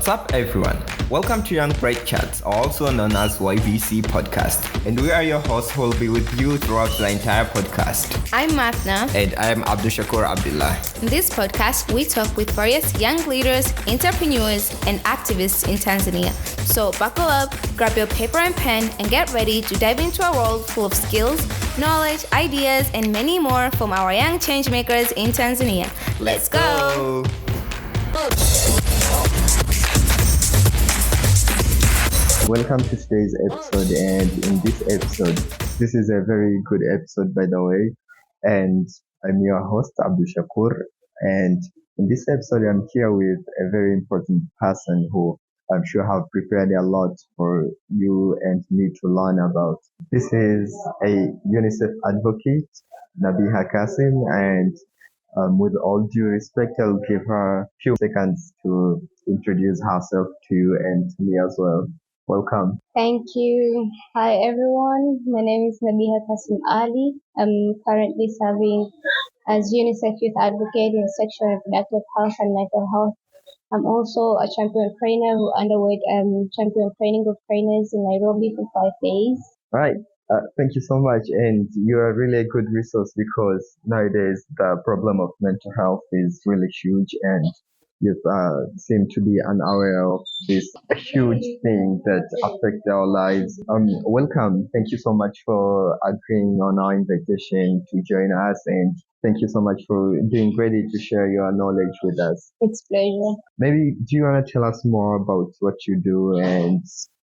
What's up, everyone? Welcome to Young Bright Chats, also known as YBC Podcast. And we are your hosts who will be with you throughout the entire podcast. I'm Mafna. And I'm Abdul Shakur Abdullah. In this podcast, we talk with various young leaders, entrepreneurs, and activists in Tanzania. So buckle up, grab your paper and pen, and get ready to dive into a world full of skills, knowledge, ideas, and many more from our young changemakers in Tanzania. Let's go! Welcome to today's episode, and in this episode, this is a very good episode, by the way, and I'm your host, Abdul Shakur, and in this episode, I'm here with a very important person who I'm sure have prepared a lot for you and me to learn about. This is a UNICEF advocate, Nabiha Kasim, and with all due respect, I'll give her a few seconds to introduce herself to you and to me as well. Welcome. Thank you. Hi everyone. My name is Nabiha Kasim Ali. I'm currently serving as UNICEF Youth Advocate in Sexual and Reproductive Health and Mental Health. I'm also a champion trainer who underwent champion training of trainers in Nairobi for 5 days. Right. Thank you so much. And you are really a good resource because nowadays the problem of mental health is really huge, and you seem to be unaware of this huge thing that affects our lives. Welcome. Thank you so much for agreeing on our invitation to join us, and thank you so much for being ready to share your knowledge with us. It's a pleasure. Maybe do you want to tell us more about what you do and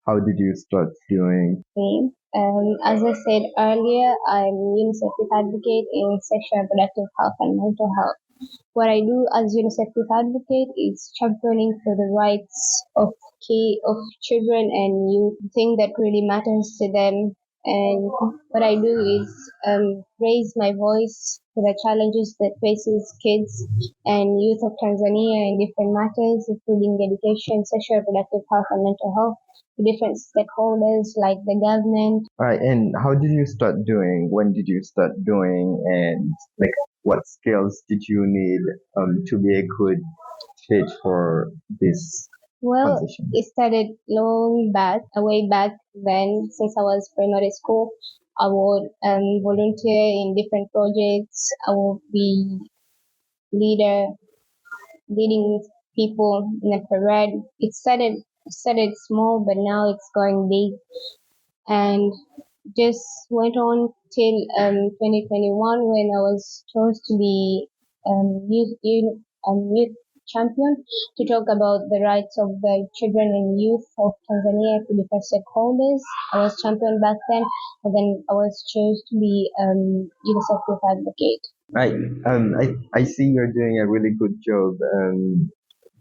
how did you start doing? Okay. As I said earlier, I'm UNICEF Youth Advocate in Sexual and Reproductive Health and Mental Health. What I do as UNICEF Youth Advocate is championing for the rights of children and youth, the thing that really matters to them. And what I do is raise my voice for the challenges that faces kids and youth of Tanzania in different matters, including education, sexual reproductive health, and mental health, to different stakeholders like the government. All right, and how did you start doing? When did you start doing? And what skills did you need to be a good fit for this Well, position? it started way back then. Since I was primary school, I would volunteer in different projects. I would be leading people in a parade. It started small, but now it's going big, and just went on till 2021 when I was chose to be youth champion to talk about the rights of the children and youth of Tanzania to different stakeholders. I was champion back then, and then I was chose to be UNICEF Youth Advocate. Right. I see you're doing a really good job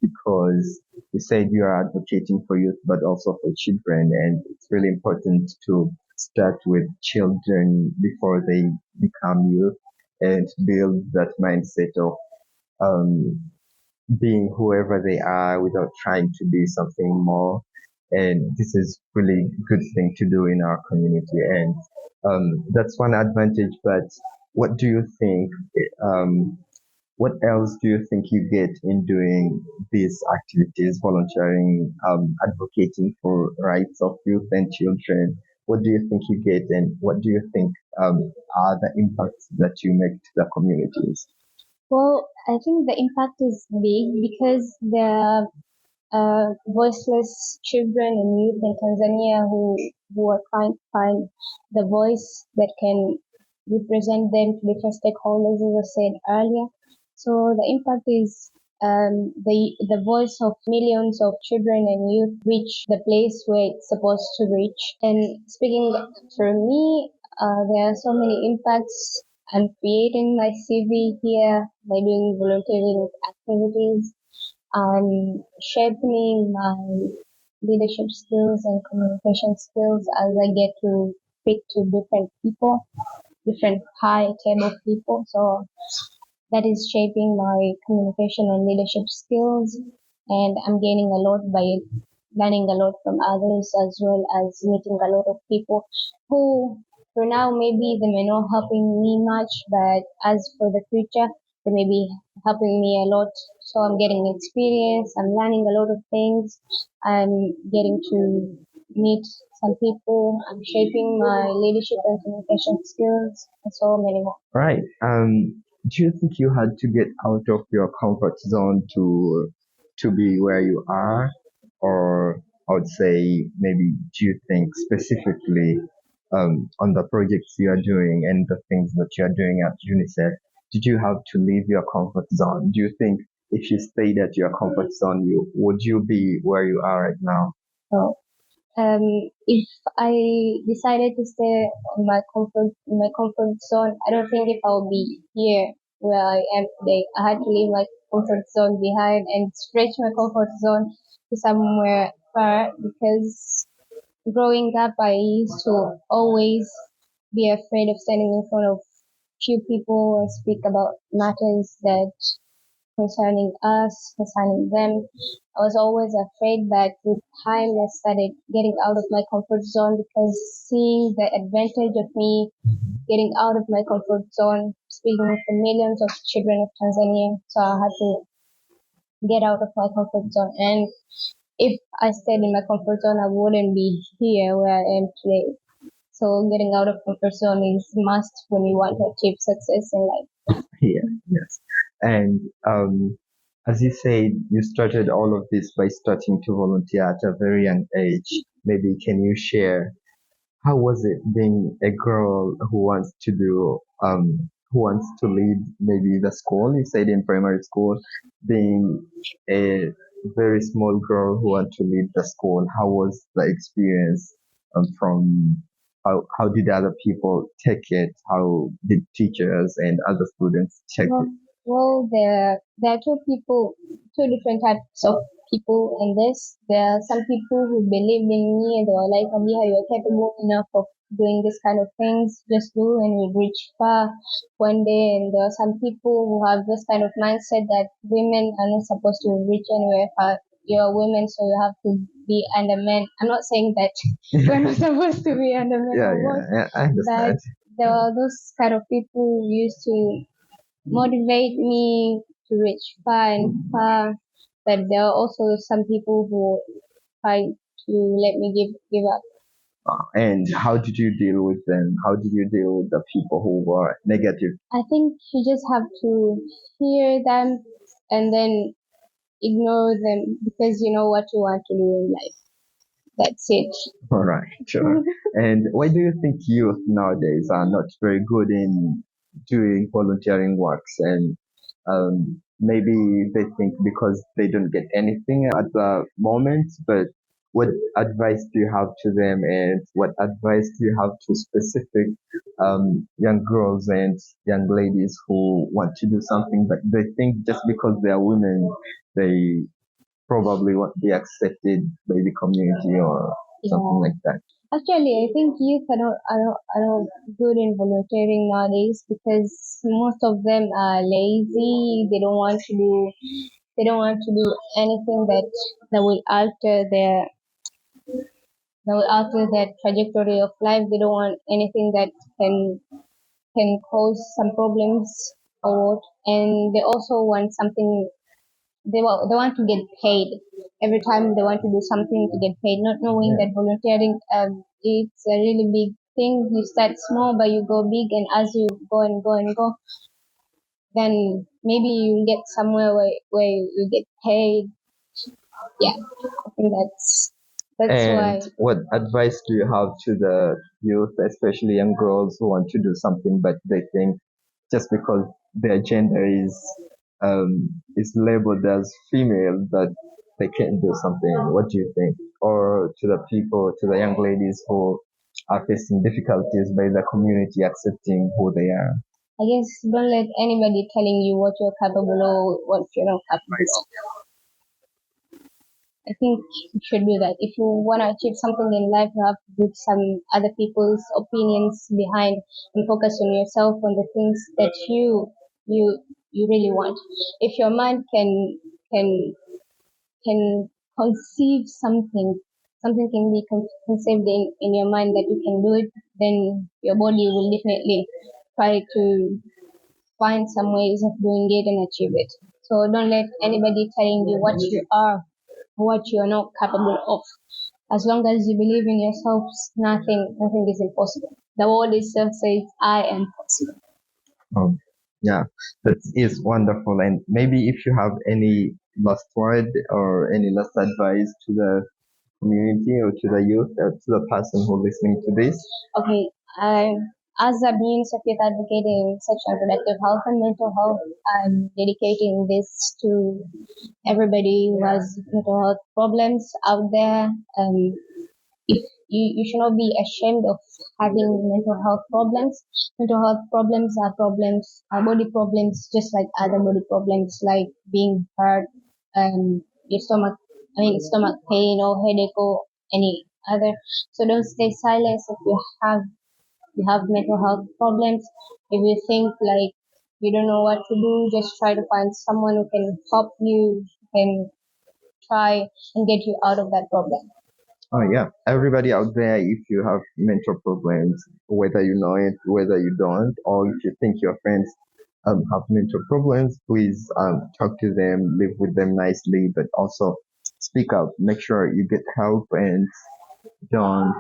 because you said you are advocating for youth, but also for children, and it's really important to start with children before they become youth and build that mindset of being whoever they are without trying to be something more. And this is really good thing to do in our community. And that's one advantage. But what do you think? What else do you think you get in doing these activities, volunteering, advocating for rights of youth and children? What do you think you get, and what do you think are the impacts that you make to the communities? Well, I think the impact is big because the voiceless children and youth in Tanzania who are trying to find the voice that can represent them to different stakeholders, as I said earlier. So the impact is the voice of millions of children and youth reach the place where it's supposed to reach. And speaking for me, there are so many impacts. I'm creating my CV here by doing volunteering activities. I'm sharpening my leadership skills and communication skills as I get to speak to different people, different high table people. So that is shaping my communication and leadership skills, and I'm gaining a lot by learning a lot from others, as well as meeting a lot of people who for now maybe they may not helping me much, but as for the future they may be helping me a lot. So I'm getting experience, I'm learning a lot of things, I'm getting to meet some people, I'm shaping my leadership and communication skills, and so many more. Right. Do you think you had to get out of your comfort zone to be where you are, or I would say maybe do you think specifically on the projects you are doing and the things that you are doing at UNICEF, did you have to leave your comfort zone? Do you think if you stayed at your comfort zone, you be where you are right now? So if I decided to stay in my comfort zone, I don't think if I'll be here where I am today. I had to leave my comfort zone behind and stretch my comfort zone to somewhere far because growing up, I used to always be afraid of standing in front of few people and speak about matters that concerning us, concerning them. I was always afraid, but with time I started getting out of my comfort zone because seeing the advantage of me getting out of my comfort zone, speaking with the millions of children of Tanzania. So I had to get out of my comfort zone. And if I stayed in my comfort zone, I wouldn't be here where I am today. So getting out of comfort zone is must when you want to achieve success in life. Yeah, yes. And as you said, you started all of this by starting to volunteer at a very young age. Maybe can you share how was it being a girl who wants to lead maybe the school? You said in primary school, being a very small girl who wants to lead the school. How was the experience from how did other people take it? How did teachers and other students take Well, it? well, there are two different types of people in this. There are some people who believed in me and they were like, Nabiha, you're capable enough of doing this kind of things. Just do and you'll reach far one day. And there are some people who have this kind of mindset that women are not supposed to reach anywhere far. You're women, so you have to be under men. I'm not saying that we're not supposed to be under men Yeah, or what, yeah, I but understand. there are those kind of people who used to motivate me to reach far and far. But there are also some people who try to let me give up. And how did you deal with them? How did you deal with the people who were negative? I think you just have to hear them and then ignore them because you know what you want to do in life. That's it. All right, sure. And why do you think youth nowadays are not very good in doing volunteering works? And maybe they think because they don't get anything at the moment, but what advice do you have to them, and what advice do you have to specific young girls and young ladies who want to do something, but they think just because they are women, they probably won't be accepted by the community or something Yeah. like that. Actually, I think youth are not good in volunteering nowadays because most of them are lazy. They don't want to do anything that will alter their trajectory of life. They don't want anything that can cause some problems or what. And they also want something. They want to get paid every time they want to do something to get paid, not knowing that volunteering it's a really big thing. You start small, but you go big, and as you go and go and go, then maybe you get somewhere where you get paid. Yeah, I think that's And why. what advice do you have to the youth, especially young girls who want to do something, but they think just because their gender is labeled as female that they can't do something? What do you think? Or to the people, to the young ladies who are facing difficulties by the community accepting who they are? I guess don't let anybody telling you what you're capable of, what you're not capable of. I think you should do that. If you want to achieve something in life, you have to put some other people's opinions behind and focus on yourself, on the things that you you really want. If your mind can can conceive something, something can be conceived in your mind that you can do it, then your body will definitely try to find some ways of doing it and achieve it. So don't let anybody telling you what you are, what you are not capable of. As long as you believe in yourself, nothing is impossible. The word itself says, I am possible. Oh, yeah, that is wonderful. And maybe if you have any last word or any last advice to the community or to the youth or to the person who's listening to this. Okay, as a means of youth advocate in sexual and reproductive health and mental health, I'm dedicating this to everybody who has mental health problems out there. If you should not be ashamed of having mental health problems. Mental health problems are body problems, just like other body problems, like being hurt, your stomach pain or headache or any other. So don't stay silent if you have mental health problems. If you think like you don't know what to do, just try to find someone who can help you, who can try and get you out of that problem. Oh yeah, everybody out there, if you have mental problems, whether you know it, whether you don't, or if you think your friends have mental problems, please talk to them, live with them nicely, but also speak up. Make sure you get help and don't.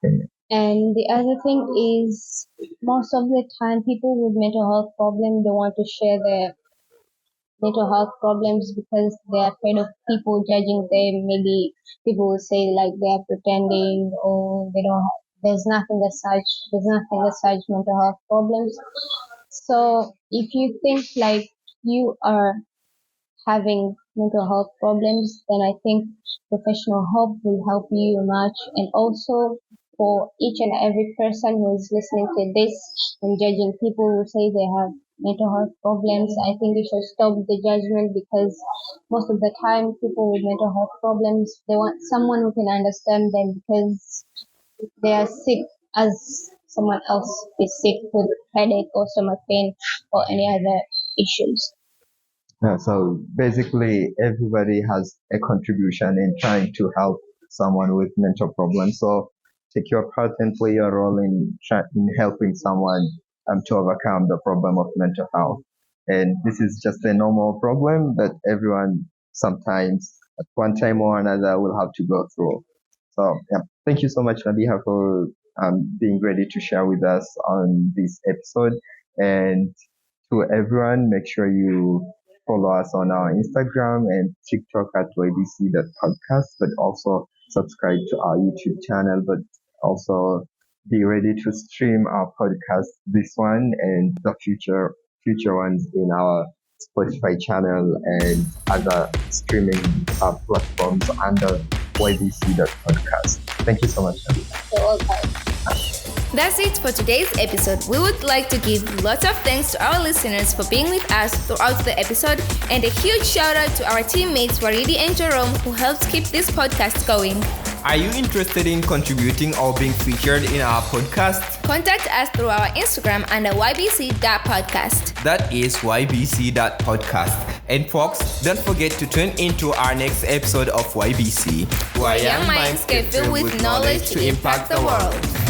Okay. And the other thing is, most of the time, people with mental health problems don't want to share their mental health problems because they're afraid of people judging them. Maybe people will say like they're pretending or they don't. There's nothing as such. There's nothing as such mental health problems. So if you think like you are having mental health problems, then I think professional help will help you much. And also for each and every person who is listening to this and judging people who say they have mental health problems, I think you should stop the judgment because most of the time people with mental health problems, they want someone who can understand them because they are sick as someone else is sick with headache or stomach pain or any other issues. Yeah, so basically, everybody has a contribution in trying to help someone with mental problems. So take your part and play your role in helping someone to overcome the problem of mental health. And this is just a normal problem that everyone sometimes, at one time or another, will have to go through. So, yeah, thank you so much, Nabiha, for being ready to share with us on this episode. And to everyone, make sure you follow us on our Instagram and TikTok at ybc.podcast, but also subscribe to our YouTube channel, but also be ready to stream our podcast, this one and the future ones in our Spotify channel and other streaming platforms under ybc.podcast. Thank you so much. You're welcome. That's it for today's episode. We would like to give lots of thanks to our listeners for being with us throughout the episode, and a huge shout out to our teammates Waridi and Jerome who helped keep this podcast going. Are you interested in contributing or being featured in our podcast? Contact us through our Instagram under ybc.podcast. That is ybc.podcast. And folks, don't forget to tune into our next episode of YBC, where young minds get filled with knowledge to impact the world.